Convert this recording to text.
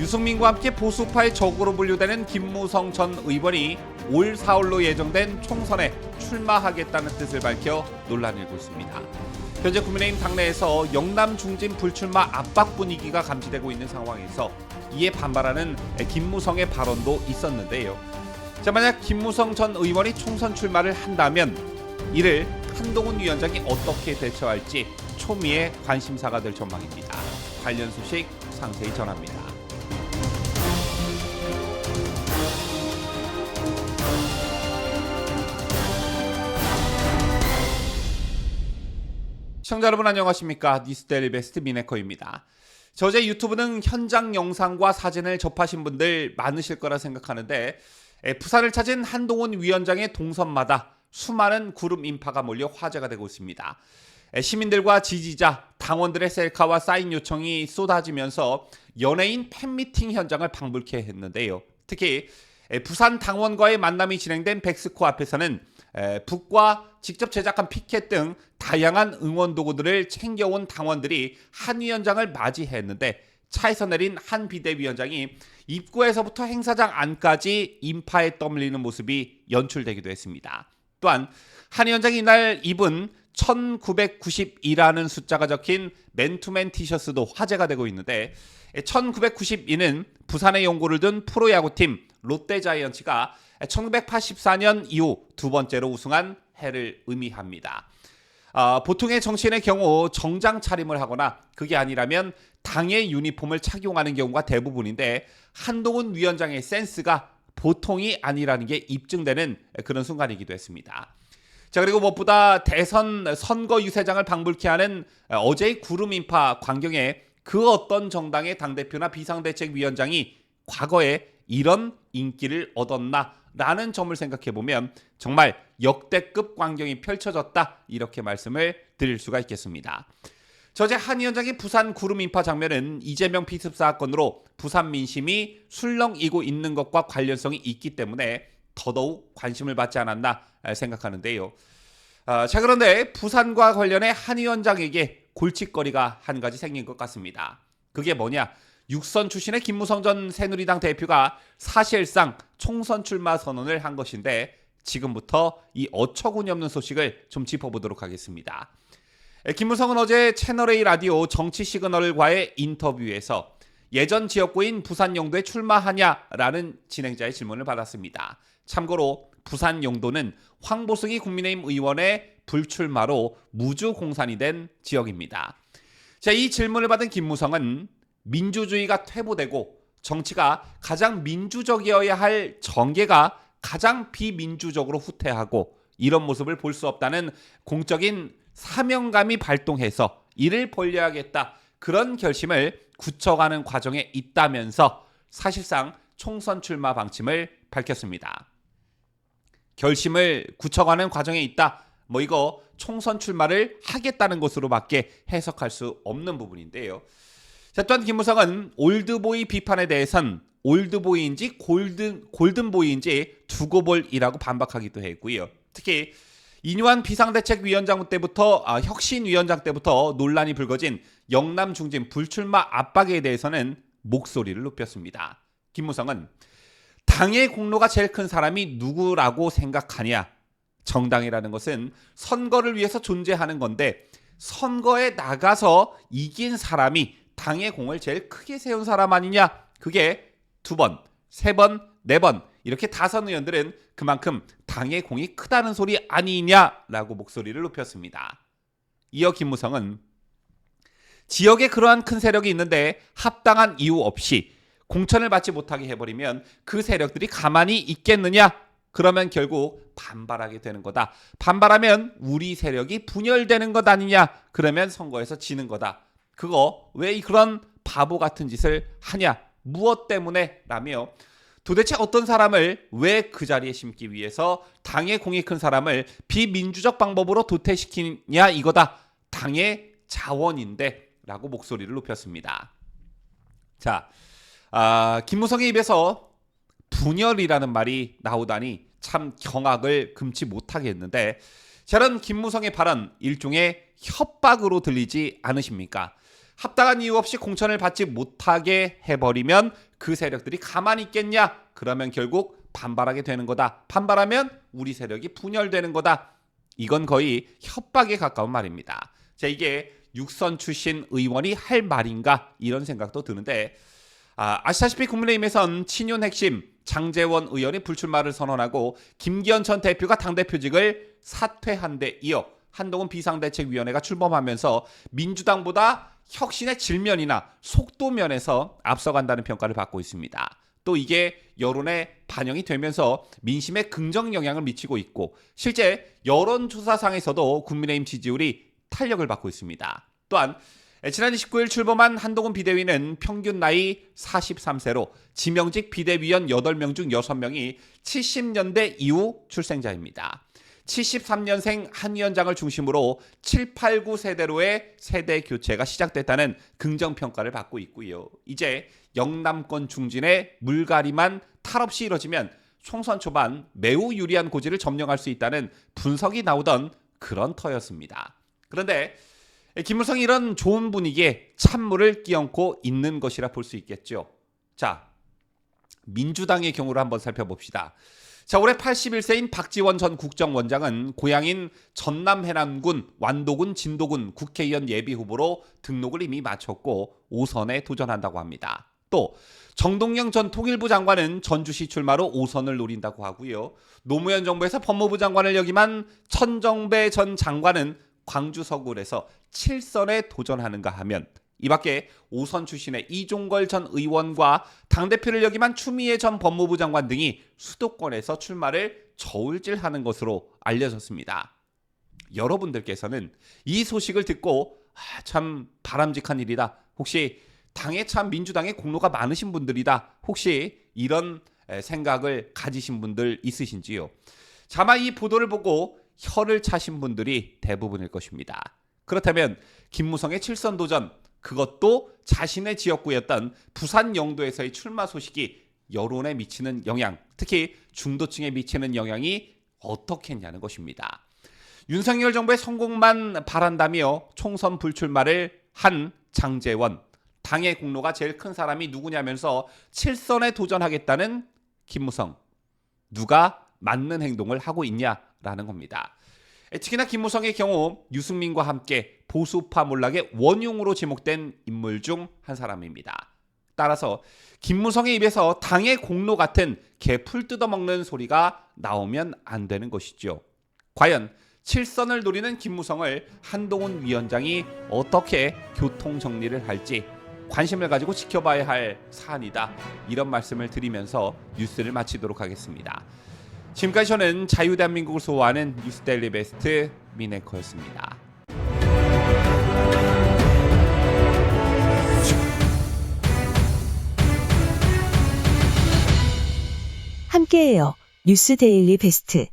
유승민과 함께 보수파의 적으로 분류되는 김무성 전 의원이 올 4월로 예정된 총선에 출마하겠다는 뜻을 밝혀 논란이 일고 있습니다. 현재 국민의힘 당내에서 영남 중진 불출마 압박 분위기가 감지되고 있는 상황에서 이에 반발하는 김무성의 발언도 있었는데요. 자, 만약 김무성 전 의원이 총선 출마를 한다면 이를 한동훈 위원장이 어떻게 대처할지 초미의 관심사가 될 전망입니다. 관련 소식 상세히 전합니다. 시청자 여러분 안녕하십니까? 뉴스데일리 베스트 미네커입니다. 어제 유튜브 등 현장 영상과 사진을 접하신 분들 많으실 거라 생각하는데 부산을 찾은 한동훈 위원장의 동선마다 수많은 구름 인파가 몰려 화제가 되고 있습니다. 시민들과 지지자, 당원들의 셀카와 사인 요청이 쏟아지면서 연예인 팬미팅 현장을 방불케 했는데요. 특히 부산 당원과의 만남이 진행된 백스코 앞에서는 북과 직접 제작한 피켓 등 다양한 응원 도구들을 챙겨온 당원들이 한 위원장을 맞이했는데 차에서 내린 한 비대위원장이 입구에서부터 행사장 안까지 인파에 떠밀리는 모습이 연출되기도 했습니다. 또한 한 위원장이 이날 입은 1992라는 숫자가 적힌 맨투맨 티셔츠도 화제가 되고 있는데 1992는 부산에 연고를 둔 프로야구팀 롯데자이언츠가 1984년 이후 두 번째로 우승한 해를 의미합니다. 보통의 정치인의 경우 정장 차림을 하거나 그게 아니라면 당의 유니폼을 착용하는 경우가 대부분인데 한동훈 위원장의 센스가 보통이 아니라는 게 입증되는 그런 순간이기도 했습니다. 자, 그리고 무엇보다 대선 선거 유세장을 방불케 하는 어제의 구름 인파 광경에 그 어떤 정당의 당대표나 비상대책위원장이 과거에 이런 인기를 얻었나라는 점을 생각해보면 정말 역대급 광경이 펼쳐졌다 이렇게 말씀을 드릴 수가 있겠습니다. 어제 한 위원장의 부산 구름 인파 장면은 이재명 피습 사건으로 부산 민심이 술렁이고 있는 것과 관련성이 있기 때문에 더더욱 관심을 받지 않았나 생각하는데요. 자, 그런데 부산과 관련해 한 위원장에게 골칫거리가 한 가지 생긴 것 같습니다. 그게 뭐냐? 육선 출신의 김무성 전 새누리당 대표가 사실상 총선 출마 선언을 한 것인데 지금부터 이 어처구니 없는 소식을 좀 짚어보도록 하겠습니다. 김무성은 어제 채널A 라디오 정치 시그널과의 인터뷰에서 예전 지역구인 부산 영도에 출마하냐라는 진행자의 질문을 받았습니다. 참고로 부산 영도는 황보승이 국민의힘 의원의 불출마로 무주 공산이 된 지역입니다. 자, 이 질문을 받은 김무성은 민주주의가 퇴보되고 정치가 가장 민주적이어야 할 정계가 가장 비민주적으로 후퇴하고 이런 모습을 볼 수 없다는 공적인 사명감이 발동해서 이를 벌려야겠다 그런 결심을 굳혀가는 과정에 있다면서 사실상 총선 출마 방침을 밝혔습니다. 결심을 굳혀가는 과정에 있다. 이거 총선 출마를 하겠다는 것으로밖에 해석할 수 없는 부분인데요. 자, 또한 김무성은 올드보이 비판에 대해선 올드보이인지 골든보이인지 두고 볼이라고 반박하기도 했고요. 특히 이뇨한 비상대책위원장 때부터 혁신위원장 때부터 논란이 불거진 영남 중진 불출마 압박에 대해서는 목소리를 높였습니다. 김무성은 당의 공로가 제일 큰 사람이 누구라고 생각하냐? 정당이라는 것은 선거를 위해서 존재하는 건데 선거에 나가서 이긴 사람이 당의 공을 제일 크게 세운 사람 아니냐? 그게 2번, 3번, 4번 이렇게 5 의원들은 그만큼 당의 공이 크다는 소리 아니냐라고 목소리를 높였습니다. 이어 김무성은 지역에 그러한 큰 세력이 있는데 합당한 이유 없이 공천을 받지 못하게 해버리면 그 세력들이 가만히 있겠느냐? 그러면 결국 반발하게 되는 거다. 반발하면 우리 세력이 분열되는 것 아니냐? 그러면 선거에서 지는 거다. 그거 왜 그런 바보 같은 짓을 하냐? 무엇 때문에? 라며 도대체 어떤 사람을 왜 그 자리에 심기 위해서 당의 공이 큰 사람을 비민주적 방법으로 도태시키냐 이거다. 당의 자원인데 라고 목소리를 높였습니다. 자, 김무성의 입에서 분열이라는 말이 나오다니 참 경악을 금치 못하게 했는데 저런 김무성의 발언 일종의 협박으로 들리지 않으십니까? 합당한 이유 없이 공천을 받지 못하게 해버리면 그 세력들이 가만히 있겠냐? 그러면 결국 반발하게 되는 거다. 반발하면 우리 세력이 분열되는 거다. 이건 거의 협박에 가까운 말입니다. 자, 이게 육선 출신 의원이 할 말인가? 이런 생각도 드는데 아시다시피 국민의힘에선 친윤 핵심 장제원 의원이 불출마를 선언하고 김기현 전 대표가 당대표직을 사퇴한 데 이어 한동훈 비상대책위원회가 출범하면서 민주당보다 혁신의 질면이나 속도 면에서 앞서간다는 평가를 받고 있습니다. 또 이게 여론에 반영이 되면서 민심에 긍정 영향을 미치고 있고 실제 여론조사상에서도 국민의힘 지지율이 탄력을 받고 있습니다. 또한 지난 29일 출범한 한동훈 비대위는 평균 나이 43세로 지명직 비대위원 8명 중 6명이 70년대 이후 출생자입니다. 73년생 한 위원장을 중심으로 7, 8, 9 세대로의 세대 교체가 시작됐다는 긍정평가를 받고 있고요. 이제 영남권 중진의 물갈이만 탈 없이 이뤄지면 총선 초반 매우 유리한 고지를 점령할 수 있다는 분석이 나오던 그런 터였습니다. 그런데 김무성이 이런 좋은 분위기에 찬물을 끼얹고 있는 것이라 볼 수 있겠죠. 자, 민주당의 경우를 한번 살펴봅시다. 자, 올해 81세인 박지원 전 국정원장은 고향인 전남 해남군, 완도군, 진도군 국회의원 예비후보로 등록을 이미 마쳤고 5선에 도전한다고 합니다. 또 정동영 전 통일부 장관은 전주시 출마로 5선을 노린다고 하고요. 노무현 정부에서 법무부 장관을 역임한 천정배 전 장관은 광주 서구에서 7선에 도전하는가 하면 이 밖에 5선 출신의 이종걸 전 의원과 당대표를 역임한 추미애 전 법무부 장관 등이 수도권에서 출마를 저울질하는 것으로 알려졌습니다. 여러분들께서는 이 소식을 듣고 참 바람직한 일이다. 혹시 당에 참 민주당에 공로가 많으신 분들이다. 혹시 이런 생각을 가지신 분들 있으신지요? 아마 이 보도를 보고 혀를 차신 분들이 대부분일 것입니다. 그렇다면 김무성의 7선 도전, 그것도 자신의 지역구였던 부산 영도에서의 출마 소식이 여론에 미치는 영향, 특히 중도층에 미치는 영향이 어떻겠냐는 것입니다. 윤석열 정부의 성공만 바란다며 총선 불출마를 한 장제원, 당의 공로가 제일 큰 사람이 누구냐면서 7선에 도전하겠다는 김무성, 누가 맞는 행동을 하고 있냐라는 겁니다. 특히나 김무성의 경우 유승민과 함께 보수파 몰락의 원흉으로 지목된 인물 중 한 사람입니다. 따라서 김무성의 입에서 당의 공로 같은 개풀 뜯어먹는 소리가 나오면 안 되는 것이죠. 과연 7선을 노리는 김무성을 한동훈 위원장이 어떻게 교통정리를 할지 관심을 가지고 지켜봐야 할 사안이다. 이런 말씀을 드리면서 뉴스를 마치도록 하겠습니다. 지금까지 저는 자유대한민국을 소화하는 뉴스데일리 베스트 미네커였습니다. 함께해요. 뉴스데일리 베스트.